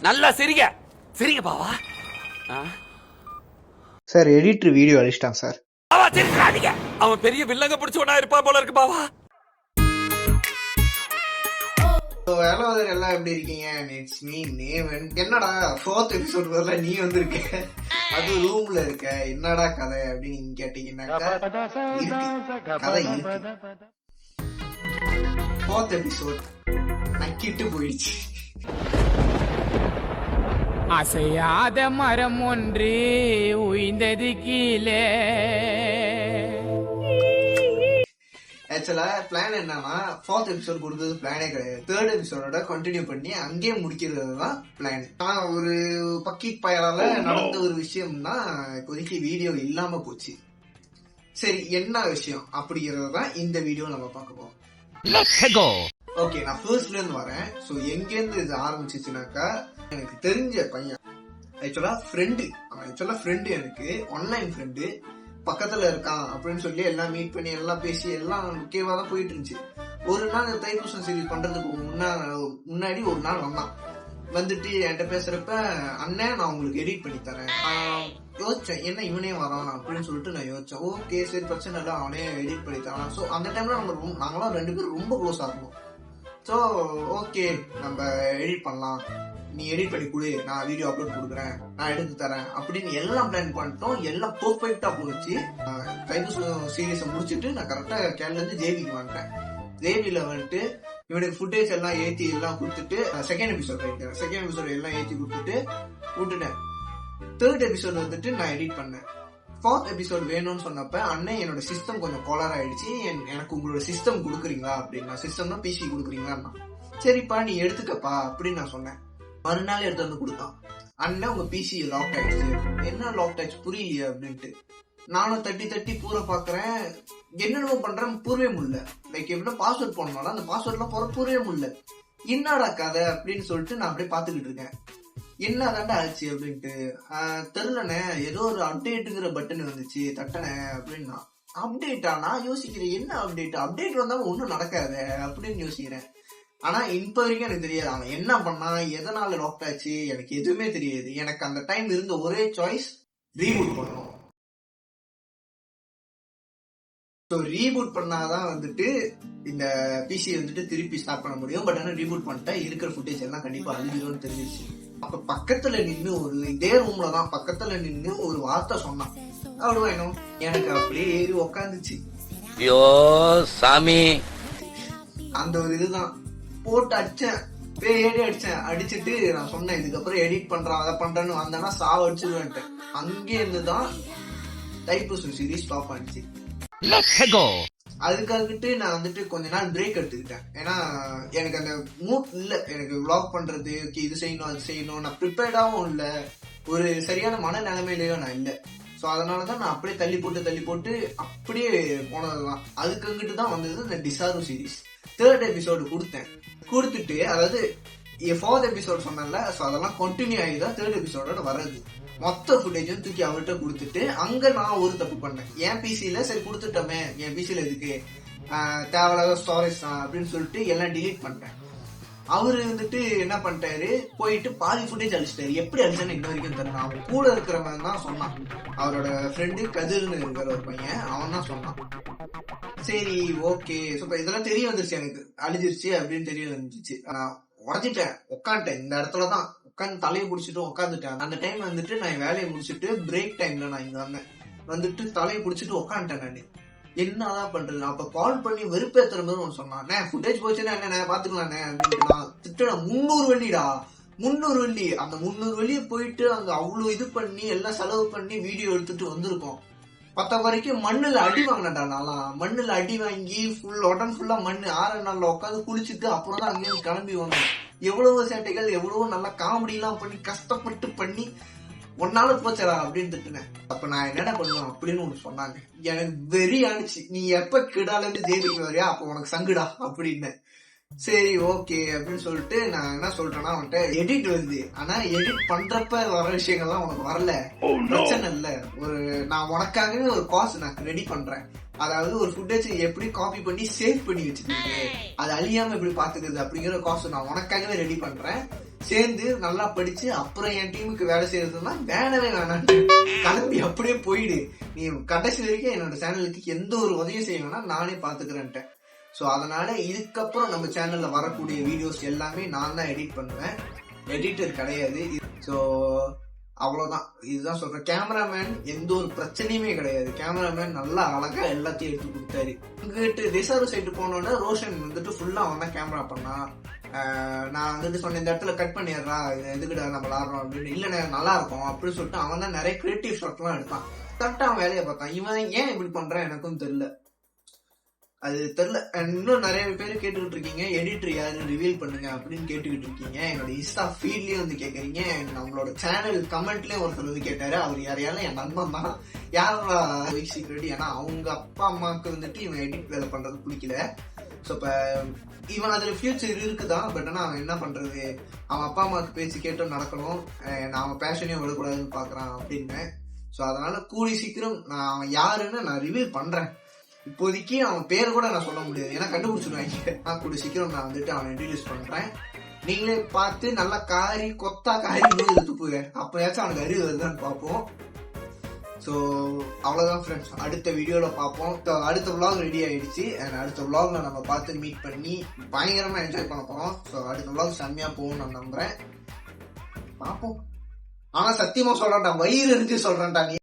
நல்லா சிரிங்க சிரிங்க பாவா. சார் எடிட்டர் வீடியோ அழிச்சிட்டான் சார். பாவா சிரிக்காதீங்க. அவன் பெரிய வில்லங்க பிடிச்சவனா இருப்பா போல இருக்கு பாவா. எல்லாம் எப்படி இருக்கீங்க? It's me Nevan. என்னடா 4th எபிசோட் வரல நீ வந்திருக்க, அது ரூம்ல இருக்க, என்னடா கதை அப்படின்னு கேட்டீங்கன்னாக்கா கதை இருக்கு. 4th எபிசோட் நக்கிட்டு போயிடுச்சு. அசையாத மரம் ஒன்று உய்ந்தது கீழே. ஆக்சுவலா பிளான் என்னன்னா 4th எபிசோட் கொடுத்தது பிளானே கிடையாது. 3rd எபிசோட கண்டினியூ பண்ணி அங்கேயே முடிக்கிறது தான் பிளான். ஆனா ஒரு பக்கி பயலால நடந்த ஒரு விஷயம்னா இப்போதைக்கு வீடியோ இல்லாம போச்சு. சரி, என்ன விஷயம் அப்படிங்கறதான் இந்த வீடியோ நம்ம பார்க்க போறோம். ஓகே, நான் ஃபர்ஸ்ட்ல இருந்து வரேன். ஸோ எங்கேருந்து இது ஆரம்பிச்சிச்சுனாக்கா, எனக்கு தெரிஞ்ச பையன் ஆக்சுவலா ஃப்ரெண்டு எனக்கு ஆன்லைன் ஃப்ரெண்டு பக்கத்துல இருக்கான் அப்படின்னு சொல்லி எல்லாம் மீட் பண்ணி எல்லாம் பேசி எல்லாம் முக்கியமா தான் போயிட்டு இருந்துச்சு. ஒரு நாள் தைப்பூசம் சீரிஸ் பண்றதுக்கு முன்னாடி ஒரு நாள் வந்துட்டு என்கிட்ட பேசுறப்ப, அண்ணன் நான் உங்களுக்கு எடிட் பண்ணி தரேன். யோசிச்சேன் என்ன இவனே வரான் அப்படின்னு சொல்லிட்டு நான் யோசிச்சேன். ஓகே சரி, பிரச்சனை இல்லை, அவனே எடிட் பண்ணி தரான். ஸோ அந்த டைம்ல நாங்களாம் 2 பேரும் ரொம்ப க்ளோஸ் ஆகணும். ஸோ ஓகே நம்ம எடிட் பண்ணலாம், நீ எடிட் பண்ணி கொடு, நான் வீடியோ அப்லோட் கொடுக்குறேன், நான் எடுத்து தரேன் அப்படின்னு எல்லாம் பிளான் பண்ணிட்டோம். எல்லாம் பெர்ஃபெக்டா போச்சு. தைப்பூசம் சீரியஸை முடிச்சுட்டு நான் கரெக்டா கேரளா இருந்து ஜேபிக்கு வந்துட்டேன். ஜேபியில வந்துட்டு இவனுக்கு ஃபுட்டேஜ் எல்லாம் ஏற்றி எல்லாம் கொடுத்துட்டு செகண்ட் எபிசோட் எல்லாம் ஏற்றி கொடுத்துட்டு விட்டுட்டேன். 3rd எபிசோட் வந்துட்டு நான் எடிட் பண்ணேன். 4th எபிசோட் வேணும்னு சொன்னப்ப அண்ணன் என்னோட சிஸ்டம் கொஞ்சம் கோளாறு ஆயிடுச்சு, எனக்கு உங்களோட சிஸ்டம் கொடுக்குறீங்களா அப்படின்னா, சிஸ்டம்னா பிசி கொடுக்குறீங்களா, சரிப்பா நீ எடுத்துக்கப்பா அப்படின்னு நான் சொன்னேன். மறுநாள் எடுத்து வந்து கொடுத்தான். அண்ணன் உங்க பிசி லாக் ஆயிடுச்சு. என்ன லாக் ஆயிடுச்சு புரியலையே அப்படின்ட்டு நானும் தட்டி பூரா பாக்குறேன். என்னென்ன பண்றேன் புரியவே முடியல. லைக் எப்படின்னா பாஸ்வேர்ட் போனோம்னா அந்த பாஸ்வேர்ட்லாம் புரியவே முடியல. என்னடா கதை அப்படின்னு சொல்லிட்டு நான் அப்படியே பாத்துக்கிட்டு இருக்கேன். என்ன தாண்டா ஆச்சு அப்படின்ட்டு தெரியலண்ணே, ஏதோ ஒரு அப்டேட்டுங்கிற பட்டன் வந்துச்சு, தட்டனே அப்படின்னா. அப்டேட்டா? நான் யோசிக்கிறேன் என்ன அப்டேட் வந்தாலும் ஒன்றும் நடக்காது அப்படின்னு யோசிக்கிறேன். ஆனா இப்ப வரைக்கும் எனக்கு தெரியாது அவன் என்ன பண்ணா, எதனால லாக் ஆச்சு, எனக்கு எதுவுமே தெரியாது. எனக்கு அந்த டைம் இருந்த ஒரே சாய்ஸ் ரீபூட் பண்ணணும். ஸோ ரீபூட் பண்ணாதான் வந்துட்டு இந்த பிசி வந்துட்டு திருப்பி ஸ்டார்ட் பண்ண முடியும். பட் ஆனால் ரீபூட் பண்ணிட்டா இருக்கிற ஃபுட்டேஜ் எல்லாம் கண்டிப்பா அழிஞ்சிடும்னு தெரிஞ்சிருச்சு. அப்ப பக்கத்துல நின்று இதே ரூம்ல தான் பக்கத்துல நின்று ஒரு வார்த்தை சொன்னான். அவ்வளவு வேணும் எனக்கு அப்படியே ஏறி உக்காந்துச்சு. ஐயோ சாமி, அந்த ஒரு இதுதான் போட்டு அடிச்சேன், ஏறி அடிச்சுட்டு நான் சொன்னேன் இதுக்கப்புறம் எடிட் பண்றான் அதை பண்றேன்னு வந்தேன்னா சாவ அடிச்சுடுவேன்ட்டு. அங்கே இருந்துதான் தைப்பூசம் சீரிஸ் ஸ்டாப் ஆயிடுச்சு. அதுக்காகிட்டு நான் வந்துட்டு கொஞ்ச நாள் பிரேக் எடுத்துக்கிட்டேன். ஏன்னா எனக்கு அந்த மூட் இல்ல, எனக்கு விளாக் பண்றது இது செய்யணும் அது செய்யணும், நான் ப்ரிப்பேர்டாவும் இல்ல, ஒரு சரியான மன நிலைமையிலயும் நான் இல்ல. ஸோ அதனாலதான் நான் அப்படியே தள்ளி போட்டு அப்படியே போனதுதான். அதுக்காகிட்டு தான் வந்தது இந்த டிசாரு சீரிஸ். 3rd எபிசோடு கொடுத்துட்டு, அதாவது 4th எபிசோடு சொன்னேன்ல, ஸோ அதெல்லாம் கண்டினியூ ஆகிதான் 3rd எபிசோடோட வர்றது. மொத்த ஃபுட்டேஜும் தூக்கி அவர்கிட்ட கொடுத்துட்டு அங்க நான் ஒரு தப்பு பண்ணேன். என் பிசில சரி கொடுத்துட்டோமே, என் பிசில இதுக்கு தேவையில்லாத ஸ்டோரேஜ் தான் அப்படின்னு சொல்லிட்டு எல்லாம் டிலீட் பண்ணிட்டேன். அவரு வந்துட்டு என்ன பண்ணிட்டாரு, போயிட்டு பாதி ஃபுட்டேஜ் அழிச்சிட்டாரு. எப்படி அழிச்சான்னு இன்ன வரைக்கும் தெரியல. அவன் கூட இருக்கிறவன் தான் சொன்னான், அவரோட ஃப்ரெண்டு கதிர்னு இருக்கிற ஒரு பையன், அவன் தான் சொன்னான். சரி ஓகே, இதெல்லாம் தெரிய வந்துருச்சு, எனக்கு அழிஞ்சிருச்சு அப்படின்னு தெரிய வந்துருச்சு. நான் உடச்சிட்டேன், உட்காந்துட்டேன் இந்த இடத்துலதான் உட்காந்து தலையை பிடிச்சிட்டு உட்காந்துட்டேன். அந்த டைம் வந்துட்டு நான் வேலையை முடிச்சுட்டு பிரேக் டைம்ல நான் இங்க வந்தேன். வந்துட்டு தலையை பிடிச்சிட்டு உட்காந்துட்டேன். நான் என்னதான் பண்றது, அப்ப கால் பண்ணி வெறுப்பேத்துற மாதிரி ஒன்று சொன்னான். ஃபுட்டேஜ் போச்சுன்னா என்ன பாத்துக்கலாண்ணே அப்படின்னு நான் திட்டேன். 300 வெள்ளிடா, 300 வெள்ளி. அந்த 300 வெள்ளியை போயிட்டு அங்க அவ்வளவு இது பண்ணி எல்லாம் செலவு பண்ணி வீடியோ எடுத்துட்டு வந்திருக்கோம். பத்த வரைக்கும் மண்ணுல அடி வாங்கினடா. நான்லாம் மண்ணுல அடி வாங்கி உடம்பு ஃபுல்லா மண்ணு 6 நாள்ல உட்காந்து குளிச்சுட்டு அப்புறம் தான் அங்கேயும் கிளம்பி வந்தோம். எவ்வளவு சேட்டைகள், எவ்வளவு நல்லா காமெடி எல்லாம் பண்ணி கஷ்டப்பட்டு பண்ணி ஒன்னால போச்சடா அப்படின்னு திட்டுனேன். அப்ப நான் என்னடா பண்ணுவேன் அப்படின்னு ஒண்ணு சொன்னாங்க. எனக்கு வெறி ஆனிச்சு, நீ எப்ப கிடால இருந்து ஜெயிலுக்கு வரியா அப்ப உனக்கு சங்குடா அப்படின்னு. சரி ஓகே அப்படின்னு சொல்லிட்டு நான் என்ன சொல்றேன்னா, அவன்கிட்ட எடிட் வருது, ஆனா எடிட் பண்றப்ப வர விஷயங்கள்லாம் உனக்கு வரல, பிரச்சனை இல்ல, நான் உனக்காகவே ஒரு காசு நான் ரெடி பண்றேன். அதாவது ஒரு ஃபுட்டேஜ் எப்படி காப்பி பண்ணி சேவ் பண்ணி வச்சுக்கிட்டு அது அழியாம எப்படி பாத்துக்கிறது அப்படிங்கிற காசு நான் உனக்காகவே ரெடி பண்றேன். சேர்ந்து நல்லா படிச்சு அப்புறம் என் டீமுக்கு வேலை செய்யறதுன்னா வேணவே வேணான்ட்டு கிளம்பி அப்படியே போயிடு. நீ கடைசி வரைக்கும் என்னோட சேனலுக்கு எந்த ஒரு உதவியும் செய்ய வேணாம், நானே பாத்துக்கிறேன்ட்டேன். ஸோ அதனால இதுக்கப்புறம் நம்ம சேனல்ல வரக்கூடிய வீடியோஸ் எல்லாமே நான் தான் எடிட் பண்ணுவேன், எடிட்டர் கிடையாது. ஸோ அவ்வளவுதான், இதுதான் சொல்றேன். கேமராமேன் எந்த ஒரு பிரச்சனையுமே கிடையாது, கேமராமேன் நல்லா அழகா எல்லாத்தையும் எடுத்து கொடுத்தாரு. இங்கிட்டு ரிசர்வ் சைட்டு போனோன்னா ரோஷன் வந்துட்டு ஃபுல்லா அவன் தான் கேமரா பண்ணான். நான் வந்துட்டு சொன்ன இந்த இடத்துல கட் பண்ணிடுறா, எதுக்கிட்ட நம்ம விளாடுறோம் அப்படின்னு. இல்ல நல்லா இருக்கும் அப்படின்னு சொல்லிட்டு அவன் தான் நிறைய கிரியேட்டிவ் ஷாட் எல்லாம் எடுத்தான். கரெக்டா அவன் வேலையை பார்த்தான். இவன் ஏன் இப்படி பண்றான் எனக்கும் தெரியல, அது தெரியல. இன்னும் நிறைய பேர் கேட்டுக்கிட்டு இருக்கீங்க எடிட்டர் யாரு ரிவீல் பண்ணுங்க அப்படின்னு கேட்டுக்கிட்டு இருக்கீங்க. என்னோட இன்ஸ்டா ஃபீட்லயும் வந்து கேக்குறீங்க, நம்மளோட சேனல் கமெண்ட்லயும் ஒருத்தர் வந்து கேட்டாரு. அவர் யாரையாலும் என் நண்பன் தான், யாரா சீக்ரெட். ஏன்னா அவங்க அப்பா அம்மாவுக்கு வந்துட்டு இவன் எடிட் வேலை பண்றது பிடிக்கல. ஸோ இப்ப இவன் அதுல ஃபியூச்சர் இருக்குதான், பட் ஆனா அவன் என்ன பண்றது, அவன் அப்பா அம்மாவுக்கு பேசி கேட்டும் நடக்கணும், அவன் பேஷனையும் விடக்கூடாதுன்னு பாக்குறான் அப்படின்னு. ஸோ அதனால கூடி சீக்கிரம் நான் அவன் யாருன்னு நான் ரிவீல் பண்றேன். இப்போதைக்கு அவன் பேர் கூட நான் சொல்ல முடியாது, ஏன்னா கண்டுபிடிச்சிருவாங்க. நான் கூடிய சீக்கிரம் நான் வந்துட்டு அவனை இன்ட்ரடியூஸ் பண்றேன். நீங்களே பார்த்து நல்லா கொத்தா காரி நூல் துப்புங்க, அப்பயாச்சும் அவனுக்கு அறிவு வருதான்னு பார்ப்போம். ஸோ அவ்வளோதான் ஃப்ரெண்ட்ஸ், அடுத்த வீடியோவில் பார்ப்போம். அடுத்த விளாக் ரெடி ஆயிடுச்சு. அடுத்த விளாக்ல நம்ம பார்த்து மீட் பண்ணி பயங்கரமாக என்ஜாய் பண்ண போகிறோம். ஸோ அடுத்த விளாக் செம்மையாக போகும்னு நான் நம்புறேன், பார்ப்போம். ஆனால் சத்தியமாக சொல்கிறேன்டா, வயிறு இருந்து சொல்கிறேன்டா நீ.